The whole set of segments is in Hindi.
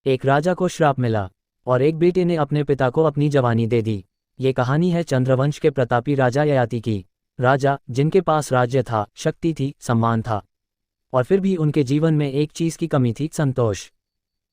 एक राजा को श्राप मिला और एक बेटे ने अपने पिता को अपनी जवानी दे दी। ये कहानी है चंद्रवंश के प्रतापी राजा ययाति की। राजा जिनके पास राज्य था, शक्ति थी, सम्मान था, और फिर भी उनके जीवन में एक चीज़ की कमी थी, संतोष।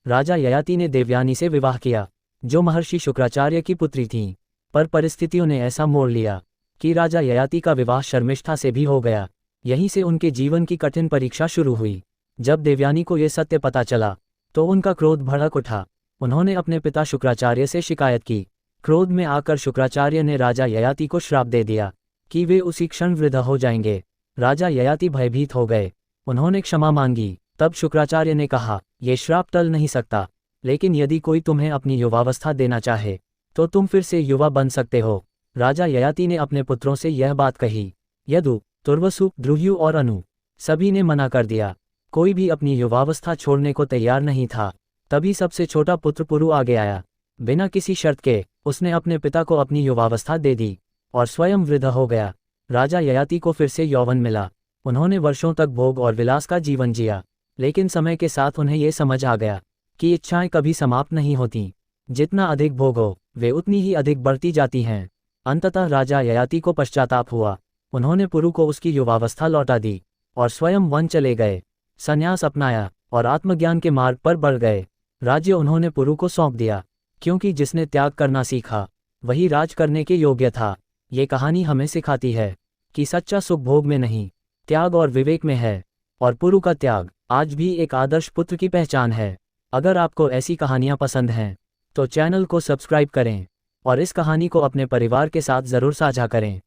राजा ययाति ने देवयानी से विवाह किया, जो महर्षि शुक्राचार्य की पुत्री थीं, पर परिस्थितियों ने ऐसा मोड़ लिया कि राजा ययाति का विवाह शर्मिष्ठा से भी हो गया। यहीं से उनके जीवन की कठिन परीक्षा शुरू हुई। जब देवयानी को यह सत्य पता चला तो उनका क्रोध भड़क उठा। उन्होंने अपने पिता शुक्राचार्य से शिकायत की। क्रोध में आकर शुक्राचार्य ने राजा ययाति को श्राप दे दिया कि वे उसी क्षण वृद्ध हो जाएंगे। राजा ययाति भयभीत हो गए। उन्होंने क्षमा मांगी। तब शुक्राचार्य ने कहा, यह श्राप टल नहीं सकता, लेकिन यदि कोई तुम्हें अपनी युवावस्था देना चाहे तो तुम फिर से युवा बन सकते हो। राजा ययाति ने अपने पुत्रों से यह बात कही। यदु, तुर्वसु, ध्रुवयु और अनु सभी ने मना कर दिया। कोई भी अपनी युवावस्था छोड़ने को तैयार नहीं था। तभी सबसे छोटा पुत्र पुरु आगे आया। बिना किसी शर्त के उसने अपने पिता को अपनी युवावस्था दे दी और स्वयं वृद्ध हो गया। राजा ययाति को फिर से यौवन मिला। उन्होंने वर्षों तक भोग और विलास का जीवन जिया, लेकिन समय के साथ उन्हें यह समझ आ गया कि इच्छाएं कभी समाप्त नहीं होती। जितना अधिक भोगो, वे उतनी ही अधिक बढ़ती जाती हैं। अंततः राजा ययाति को पश्चाताप हुआ। उन्होंने पुरु को उसकी युवावस्था लौटा दी और स्वयं वन चले गए, संन्यास अपनाया और आत्मज्ञान के मार्ग पर बढ़ गए। राज्य उन्होंने पुरु को सौंप दिया, क्योंकि जिसने त्याग करना सीखा वही राज करने के योग्य था। ये कहानी हमें सिखाती है कि सच्चा सुख भोग में नहीं, त्याग और विवेक में है, और पुरु का त्याग आज भी एक आदर्श पुत्र की पहचान है। अगर आपको ऐसी कहानियाँ पसंद हैं तो चैनल को सब्सक्राइब करें और इस कहानी को अपने परिवार के साथ ज़रूर साझा करें।